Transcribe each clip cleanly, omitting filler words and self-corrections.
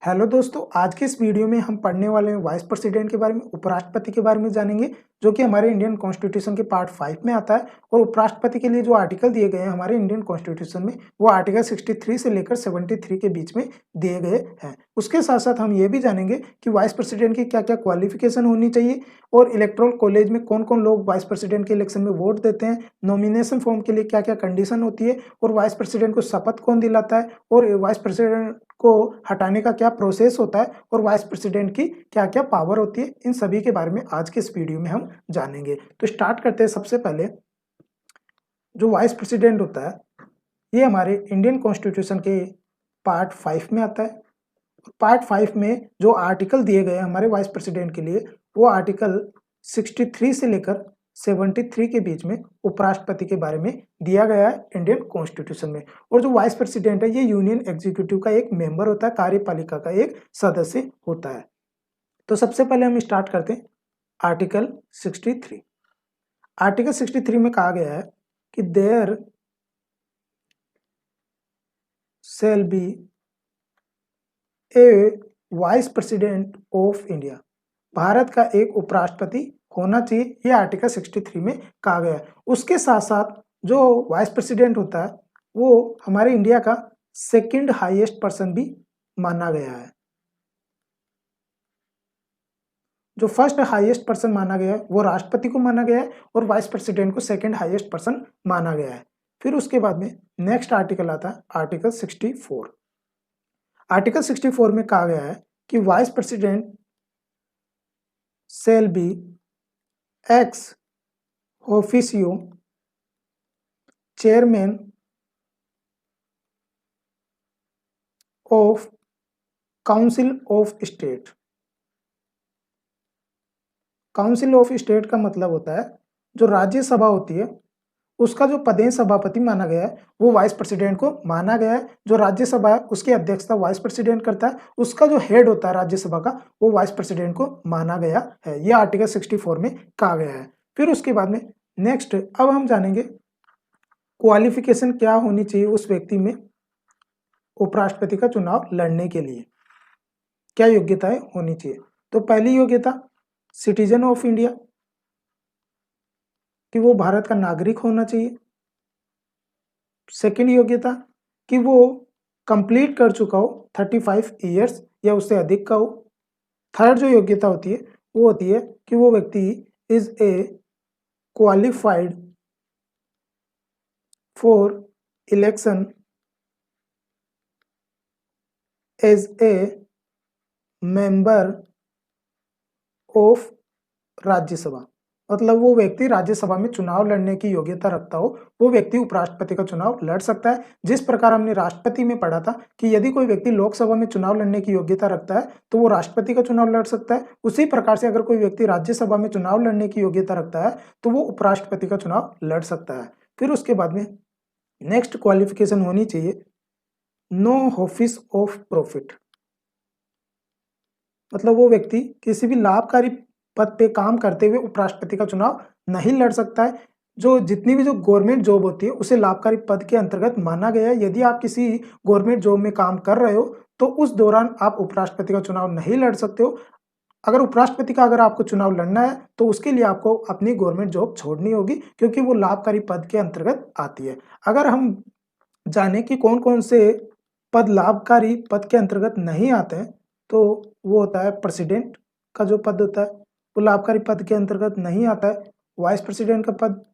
Hello दोस्तों, आज के इस वीडियो में हम पढ़ने वाले हैं वाइस प्रेसिडेंट के बारे में, उपराष्ट्रपति के बारे में जानेंगे, जो कि हमारे इंडियन कॉन्स्टिट्यूशन के पार्ट 5 में आता है। और उपराष्ट्रपति के लिए जो आर्टिकल दिए गए हैं हमारे इंडियन कॉन्स्टिट्यूशन में, वो आर्टिकल 63 से लेकर 73 के बीच में दिए गए हैं। उसके साथ साथ हम ये भी जानेंगे कि वाइस प्रेसिडेंट की क्या क्या क्वालिफिकेशन होनी चाहिए और इलेक्टोरल कॉलेज में कौन कौन लोग वाइस प्रेसिडेंट के इलेक्शन में वोट देते हैं, नॉमिनेशन फॉर्म के लिए क्या क्या कंडीशन होती है, और वाइस प्रेसिडेंट को शपथ कौन दिलाता है, और वाइस प्रेसिडेंट को हटाने का क्या प्रोसेस होता है, और वाइस प्रेसिडेंट की क्या क्या पावर होती है। इन सभी के बारे में आज के इस वीडियो में हम जानेंगे। तो स्टार्ट करते हैं। सबसे पहले जो वाइस प्रेसिडेंट होता है, ये हमारे इंडियन कॉन्स्टिट्यूशन के पार्ट 5 में आता है। पार्ट 5 में जो आर्टिकल दिए गए हैं हमारे वाइस प्रेसिडेंट के लिए, वो आर्टिकल 63 से लेकर 73 के बीच में उपराष्ट्रपति के बारे में दिया गया है इंडियन कॉन्स्टिट्यूशन में। और जो वाइस प्रेसिडेंट है, ये यूनियन एग्जीक्यूटिव का एक मेंबर होता है, कार्यपालिका का एक सदस्य होता है। तो सबसे पहले हम स्टार्ट करते हैं आर्टिकल 63। आर्टिकल 63 में कहा गया है कि there shall be a vice president of India. भारत का एक उपराष्ट्रपति होना चाहिए, ये आर्टिकल 63 में कहा गया है। उसके साथ साथ जो वाइस प्रेसिडेंट होता है, वो हमारे इंडिया का सेकंड हाईएस्ट पर्सन भी माना गया है। जो फर्स्ट हाईएस्ट पर्सन माना गया है वो राष्ट्रपति को माना गया है, और वाइस प्रेसिडेंट को सेकंड हाईएस्ट पर्सन माना गया है। फिर उसके बाद में नेक्स्ट आर्टिकल आता है आर्टिकल 64। आर्टिकल 64 में कहा गया है कि vice president shall be ex officio chairman of council of state. Council of state का मतलब होता है जो राज्यसभा होती है, उसका जो पदेन सभापति माना गया है वो वाइस प्रेसिडेंट को माना गया है। जो राज्यसभा है उसकी अध्यक्षता वाइस प्रेसिडेंट करता है, उसका जो हेड होता है राज्यसभा का, वो वाइस प्रेसिडेंट को माना गया है। ये आर्टिकल 64 में कहा गया है। फिर उसके बाद में नेक्स्ट अब हम जानेंगे क्वालिफिकेशन क्या होनी चाहिए उस व्यक्ति में उपराष्ट्रपति का चुनाव लड़ने के लिए, क्या योग्यताएं होनी चाहिए। तो पहली योग्यता सिटीजन ऑफ इंडिया, कि वो भारत का नागरिक होना चाहिए। सेकेंड योग्यता कि वो कंप्लीट कर चुका हो 35 ईयर्स या उससे अधिक का हो। थर्ड जो योग्यता होती है वो होती है कि वो व्यक्ति is a qualified for election as a member of Rajya Sabha. मतलब वो व्यक्ति राज्यसभा में चुनाव लड़ने की योग्यता रखता हो, वो व्यक्ति उपराष्ट्रपति का चुनाव लड़ सकता है। जिस प्रकार हमने राष्ट्रपति में पढ़ा था कि यदि कोई व्यक्ति लोकसभा में चुनाव लड़ने की योग्यता रखता है तो वो राष्ट्रपति का चुनाव लड़ सकता है, उसी प्रकार से अगर कोई व्यक्ति राज्यसभा में चुनाव लड़ने की योग्यता रखता है तो वो उपराष्ट्रपति का चुनाव लड़ सकता है। फिर उसके बाद में नेक्स्ट क्वालिफिकेशन होनी चाहिए नो ऑफिस ऑफ प्रॉफिट। मतलब वो व्यक्ति किसी भी लाभकारी पद पे काम करते हुए उपराष्ट्रपति का चुनाव नहीं लड़ सकता है। जो जितनी भी जो गवर्नमेंट जॉब होती है उसे लाभकारी पद के अंतर्गत माना गया है। यदि आप किसी गवर्नमेंट जॉब में काम कर रहे हो तो उस दौरान आप उपराष्ट्रपति का चुनाव नहीं लड़ सकते हो। अगर उपराष्ट्रपति का अगर आपको चुनाव लड़ना है तो उसके लिए आपको अपनी गवर्नमेंट जॉब छोड़नी होगी, क्योंकि वो लाभकारी पद के अंतर्गत आती है। अगर हम जाने कि कौन कौन से पद लाभकारी पद के अंतर्गत नहीं आते हैं, तो वो होता है प्रेसिडेंट का जो पद होता है वो लाभकारी पद के अंतर्गत नहीं आता है। वाइस प्रेसिडेंट का पद,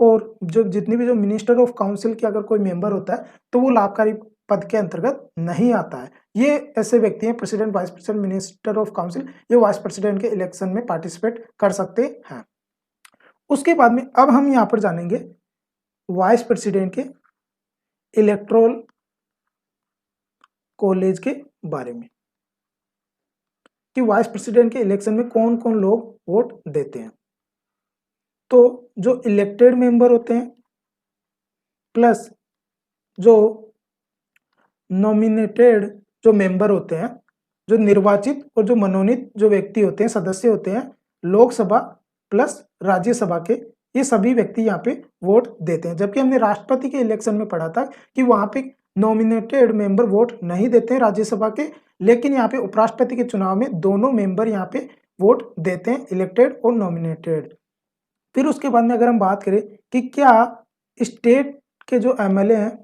और जो जितनी भी जो मिनिस्टर ऑफ काउंसिल के अगर कोई मेंबर होता है तो वो लाभकारी पद के अंतर्गत नहीं आता है। ये ऐसे व्यक्ति हैं president, vice president, minister of council, ये वाइस प्रेसिडेंट के इलेक्शन में पार्टिसिपेट कर सकते हैं। उसके बाद में अब हम यहाँ पर जानेंगे वाइस प्रेसिडेंट के इलेक्टोरल कॉलेज के बारे में, कि वाइस प्रेसिडेंट के इलेक्शन में कौन कौन लोग वोट देते हैं। तो जो इलेक्टेड मेंबर होते हैं प्लस जो नॉमिनेटेड जो मेंबर होते हैं, जो निर्वाचित और जो मनोनीत जो व्यक्ति होते हैं, सदस्य होते हैं लोकसभा प्लस राज्यसभा के, ये सभी व्यक्ति यहाँ पे वोट देते हैं। जबकि हमने राष्ट्रपति के इलेक्शन में पढ़ा था कि वहां पे नॉमिनेटेड मेंबर वोट नहीं देते हैं राज्यसभा के, लेकिन यहाँ पे उपराष्ट्रपति के चुनाव में दोनों मेंबर यहाँ पे वोट देते हैं, इलेक्टेड और नॉमिनेटेड। फिर उसके बाद में अगर हम बात करें कि क्या स्टेट के जो एमएलए हैं,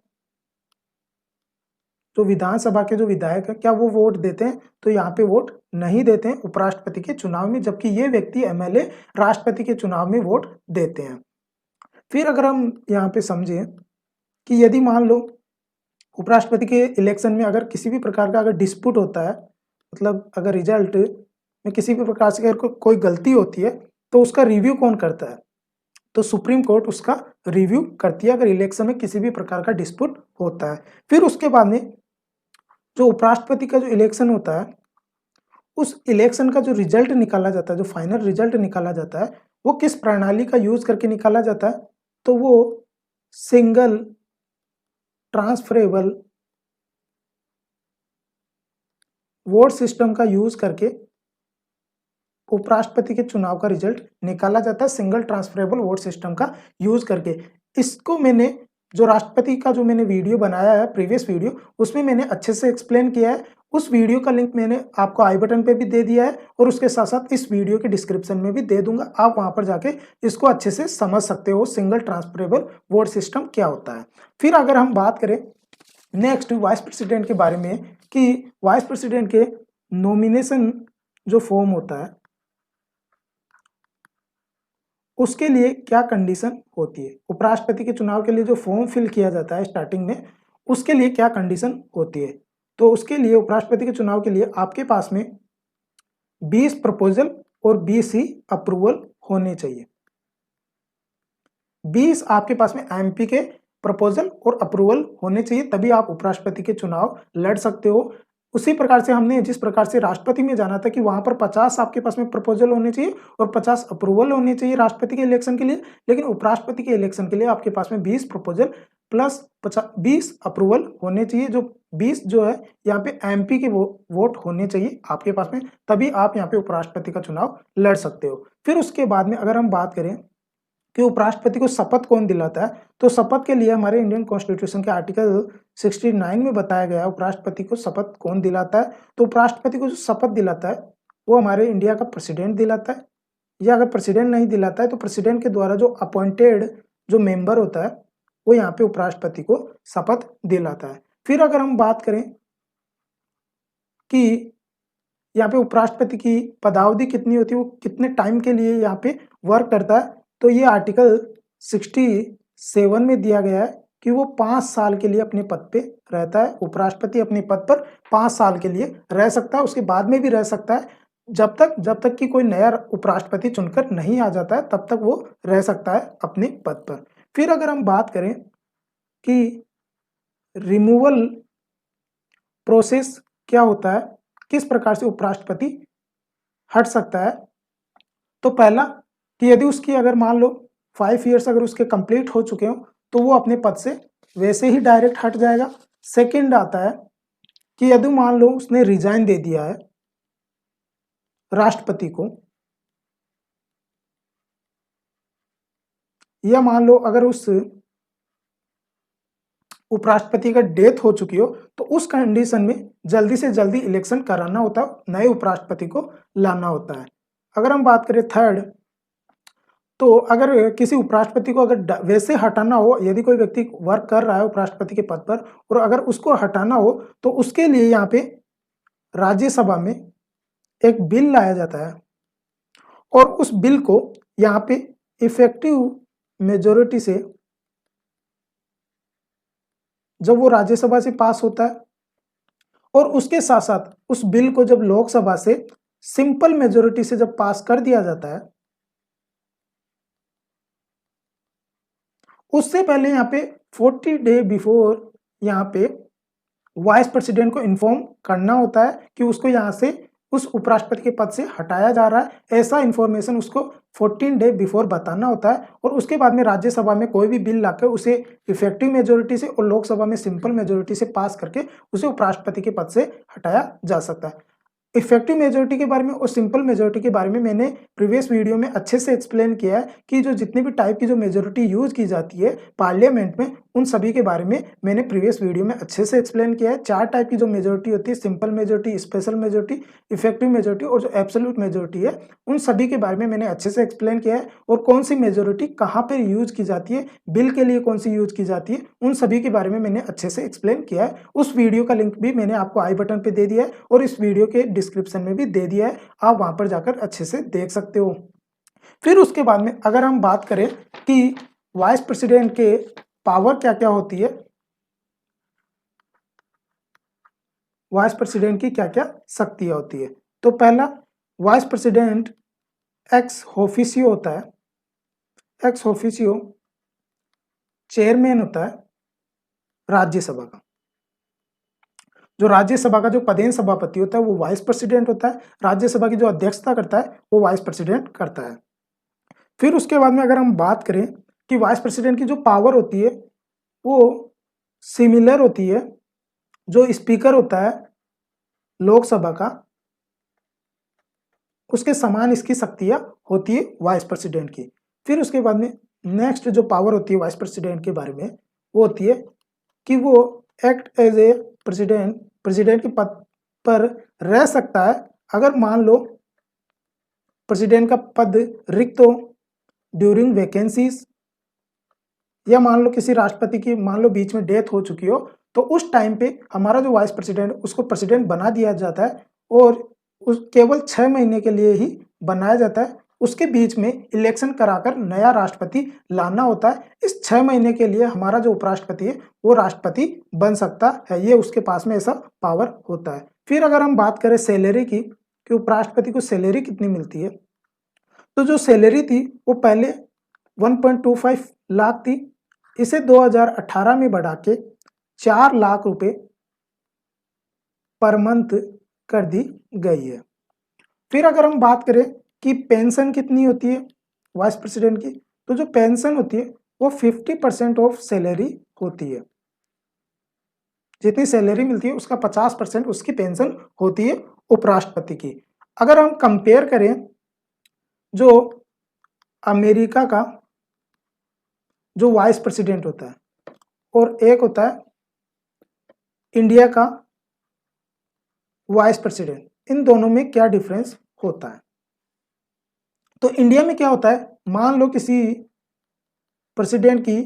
तो विधानसभा के जो विधायक है, क्या वो वोट देते हैं? तो यहाँ पे वोट नहीं देते हैं उपराष्ट्रपति के चुनाव में, जबकि ये व्यक्ति एमएलए राष्ट्रपति के चुनाव में वोट देते हैं। फिर अगर हम यहाँ पे समझें कि यदि मान लो उपराष्ट्रपति के इलेक्शन में अगर किसी भी प्रकार का अगर डिस्प्यूट होता है, मतलब अगर रिजल्ट में किसी भी प्रकार से अगर कोई गलती होती है, तो उसका रिव्यू कौन करता है? तो सुप्रीम कोर्ट उसका रिव्यू करती है अगर इलेक्शन में किसी भी प्रकार का डिस्प्यूट होता है। फिर उसके बाद में जो उपराष्ट्रपति का जो इलेक्शन होता है, उस इलेक्शन का जो रिजल्ट निकाला जाता है, जो फाइनल रिजल्ट निकाला जाता है, वो किस प्रणाली का यूज करके निकाला जाता है? तो वो सिंगल ट्रांसफरेबल वोट सिस्टम का यूज करके उपराष्ट्रपति के चुनाव का रिजल्ट निकाला जाता है, सिंगल ट्रांसफरेबल वोट सिस्टम का यूज करके। इसको मैंने जो राष्ट्रपति का जो मैंने वीडियो बनाया है, प्रीवियस वीडियो, उसमें मैंने अच्छे से एक्सप्लेन किया है। उस वीडियो का लिंक मैंने आपको आई बटन पे भी दे दिया है और उसके साथ साथ इस वीडियो के डिस्क्रिप्शन में भी दे दूंगा। आप वहां पर जाके इसको अच्छे से समझ सकते हो, सिंगल ट्रांसफरेबल वोट सिस्टम क्या होता है। फिर अगर हम बात करें नेक्स्ट वाइस प्रेसिडेंट के बारे में, कि वाइस प्रेसिडेंट के नॉमिनेशन जो फॉर्म होता है, उसके लिए क्या कंडीशन होती है? उपराष्ट्रपति के चुनाव के लिए जो फॉर्म फिल किया जाता है स्टार्टिंग में, उसके लिए क्या कंडीशन होती है? तो उसके लिए उपराष्ट्रपति के चुनाव के लिए आपके पास में 20 प्रपोजल और 20 ही अप्रूवल होने चाहिए। 20 आपके पास में एमपी के प्रपोजल और अप्रूवल होने चाहिए, तभी आप उपराष्ट्रपति के चुनाव लड़ सकते हो। उसी प्रकार से हमने जिस प्रकार से राष्ट्रपति में जाना था कि वहां पर 50 आपके पास में प्रपोजल होने चाहिए और 50 अप्रूवल होने चाहिए राष्ट्रपति के इलेक्शन के लिए, लेकिन उपराष्ट्रपति के इलेक्शन के लिए आपके पास में 20 प्रपोजल प्लस 20 अप्रूवल होने चाहिए। जो 20 जो है यहाँ पे एमपी के वोट होने चाहिए आपके पास में, तभी आप यहाँ पे उपराष्ट्रपति का चुनाव लड़ सकते हो। फिर उसके बाद में अगर हम बात करें कि उपराष्ट्रपति को शपथ कौन दिलाता है, तो शपथ के लिए हमारे इंडियन कॉन्स्टिट्यूशन के आर्टिकल 69 में बताया गया है उपराष्ट्रपति को शपथ कौन दिलाता है। तो उपराष्ट्रपति को जो शपथ दिलाता है वो हमारे इंडिया का प्रेसिडेंट दिलाता है, या अगर प्रेसिडेंट नहीं दिलाता है तो प्रेसिडेंट के द्वारा जो अपॉइंटेड जो मेंबर होता है वो यहाँ पे उपराष्ट्रपति को शपथ दिलाता है। फिर अगर हम बात करें कि यहाँ पे उपराष्ट्रपति की पदावधि कितनी होती है, वो कितने टाइम के लिए यहाँ पे वर्क करता है, तो ये आर्टिकल 67 में दिया गया है कि वो 5 साल के लिए अपने पद पे रहता है। उपराष्ट्रपति अपने पद पर 5 साल के लिए रह सकता है, उसके बाद में भी रह सकता है, जब तक कि कोई नया उपराष्ट्रपति चुनकर नहीं आ जाता है तब तक वो रह सकता है अपने पद पर। फिर अगर हम बात करें कि रिमूवल प्रोसेस क्या होता है, किस प्रकार से उपराष्ट्रपति हट सकता है, तो पहला कि यदि उसकी अगर मान लो 5 ईयर्स अगर उसके कंप्लीट हो चुके हो तो वो अपने पद से वैसे ही डायरेक्ट हट जाएगा। सेकंड आता है कि यदि मान लो उसने रिजाइन दे दिया है राष्ट्रपति को, या मान लो अगर उस उपराष्ट्रपति का डेथ हो चुकी हो, तो उस कंडीशन में जल्दी से जल्दी इलेक्शन कराना होता है, नए उपराष्ट्रपति को लाना होता है। अगर हम बात करें थर्ड, तो अगर किसी उपराष्ट्रपति को अगर वैसे हटाना हो, यदि कोई व्यक्ति वर्क कर रहा है उपराष्ट्रपति के पद पर और अगर उसको हटाना हो, तो उसके लिए यहाँ पे राज्यसभा में एक बिल लाया जाता है और उस बिल को यहाँ पे इफेक्टिव मेजोरिटी से जब वो राज्यसभा से पास होता है और उसके साथ साथ उस बिल को जब लोकसभा से सिंपल मेजोरिटी से जब पास कर दिया जाता है, उससे पहले यहाँ पे 40 डे बिफोर यहाँ पे वाइस प्रेसिडेंट को इन्फॉर्म करना होता है कि उसको यहाँ से उस उपराष्ट्रपति के पद से हटाया जा रहा है। ऐसा इंफॉर्मेशन उसको 14 डे बिफोर बताना होता है और उसके बाद में राज्यसभा में कोई भी बिल लाकर उसे इफेक्टिव मेजोरिटी से और लोकसभा में सिंपल मेजोरिटी से पास करके उसे उपराष्ट्रपति के पद से हटाया जा सकता है। इफेक्टिव मेजोरिटी के बारे में और सिंपल मेजोरिटी के बारे में मैंने प्रीवियस वीडियो में अच्छे से एक्सप्लेन किया है कि जो जितनी भी टाइप की जो मेजोरिटी यूज की जाती है पार्लियामेंट में, उन सभी के बारे में मैंने प्रीवियस वीडियो में अच्छे से एक्सप्लेन किया है। 4 टाइप की जो मेजोरिटी होती है, simple majority, special majority, effective majority और जो एब्सोल्यूट मेजोरिटी है, उन सभी के बारे में मैंने अच्छे से एक्सप्लेन किया है। और कौन सी मेजोरिटी कहाँ पर यूज की जाती है, बिल के लिए कौन सी यूज की जाती है, उन सभी के बारे में मैंने अच्छे से एक्सप्लेन किया है। उस वीडियो का लिंक भी मैंने आपको आई बटन पे दे दिया है और इस वीडियो के डिस्क्रिप्शन में भी दे दिया है, आप वहां पर जाकर अच्छे से देख सकते हो। फिर उसके बाद में अगर हम बात करें कि वाइस प्रेसिडेंट के पावर क्या क्या होती है, वाइस प्रेसिडेंट की क्या क्या शक्तियां होती है, तो पहला, वाइस प्रेसिडेंट एक्स ऑफिसियो होता है। एक्स ऑफिसियो चेयरमैन होता है राज्यसभा का। जो राज्यसभा का जो पदेन सभापति होता है वो वाइस प्रेसिडेंट होता है। राज्यसभा की जो अध्यक्षता करता है वो वाइस प्रेसिडेंट करता है। फिर उसके बाद में अगर हम बात करें कि वाइस प्रेसिडेंट की जो पावर होती है वो सिमिलर होती है जो स्पीकर होता है लोकसभा का, उसके समान इसकी शक्तियां होती है वाइस प्रेसिडेंट की। फिर उसके बाद में नेक्स्ट जो पावर होती है वाइस प्रेसिडेंट के बारे में वो होती है कि वो act as a president, president के पद पर रह सकता है अगर मान लो प्रेसिडेंट का पद रिक्त हो ड्यूरिंग वैकेंसीज, या मान लो किसी राष्ट्रपति की मान लो बीच में डेथ हो चुकी हो, तो उस टाइम पे हमारा जो वाइस प्रेसिडेंट उसको प्रेसिडेंट बना दिया जाता है और उस केवल 6 महीने के लिए ही बनाया जाता है। उसके बीच में इलेक्शन कराकर नया राष्ट्रपति लाना होता है। इस 6 महीने के लिए हमारा जो उपराष्ट्रपति है वो राष्ट्रपति बन सकता है, ये उसके पास में ऐसा पावर होता है। फिर अगर हम बात करें सैलरी की कि उपराष्ट्रपति को सैलरी कितनी मिलती है, तो जो सैलरी थी वो पहले 1.25 लाख थी, इसे 2018 में बढ़ा के 4 लाख रुपए पर मंथ कर दी गई है। फिर अगर हम बात करें कि पेंशन कितनी होती है वाइस प्रेसिडेंट की, तो जो पेंशन होती है वो 50% ऑफ सैलरी होती है। जितनी सैलरी मिलती है उसका 50% उसकी पेंशन होती है उपराष्ट्रपति की। अगर हम कंपेयर करें जो अमेरिका का जो वाइस प्रेसिडेंट होता है और एक होता है इंडिया का वाइस प्रेसिडेंट, इन दोनों में क्या डिफरेंस होता है, तो इंडिया में क्या होता है, मान लो किसी प्रेसिडेंट की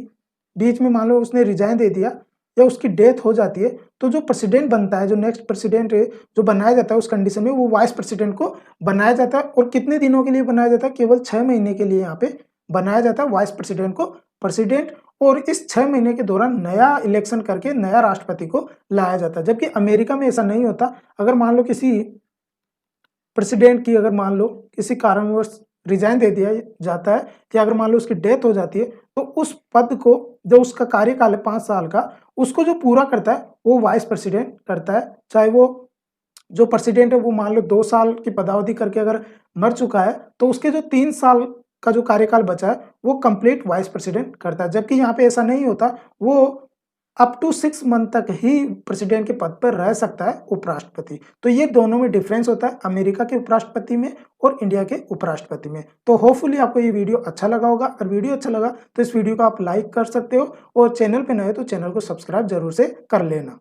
बीच में मान लो उसने रिजाइन दे दिया या उसकी डेथ हो जाती है, तो जो प्रेसिडेंट बनता है, जो नेक्स्ट प्रेसिडेंट जो बनाया जाता है उस कंडीशन में वो वाइस प्रेसिडेंट को बनाया जाता है। और कितने दिनों के लिए बनाया जाता है, केवल 6 महीने के लिए यहाँ पे बनाया जाता है वाइस प्रेसिडेंट को प्रेसिडेंट, और इस 6 महीने के दौरान नया इलेक्शन करके नया राष्ट्रपति को लाया जाता है। जबकि अमेरिका में ऐसा नहीं होता। अगर मान लो किसी प्रेसिडेंट की अगर मान लो किसी कारणवश रिजाइन दे दिया जाता है या अगर मान लो उसकी डेथ हो जाती है, तो उस पद को जो उसका कार्यकाल है 5 साल का, उसको जो पूरा करता है वो वाइस प्रेसिडेंट करता है। चाहे वो जो प्रेसिडेंट है वो मान लो 2 साल की पदावधि करके अगर मर चुका है, तो उसके जो 3 साल का जो कार्यकाल बचा है वो कंप्लीट वाइस प्रेसिडेंट करता है। जबकि यहाँ पे ऐसा नहीं होता, वो अप टू 6 मंथ तक ही प्रेसिडेंट के पद पर रह सकता है उपराष्ट्रपति। तो ये दोनों में डिफरेंस होता है अमेरिका के उपराष्ट्रपति में और इंडिया के उपराष्ट्रपति में। तो होपफुली आपको ये वीडियो अच्छा लगा होगा। अगर वीडियो अच्छा लगा तो इस वीडियो को आप लाइक कर सकते हो और चैनल पे नए हो तो चैनल को सब्सक्राइब जरूर से कर लेना।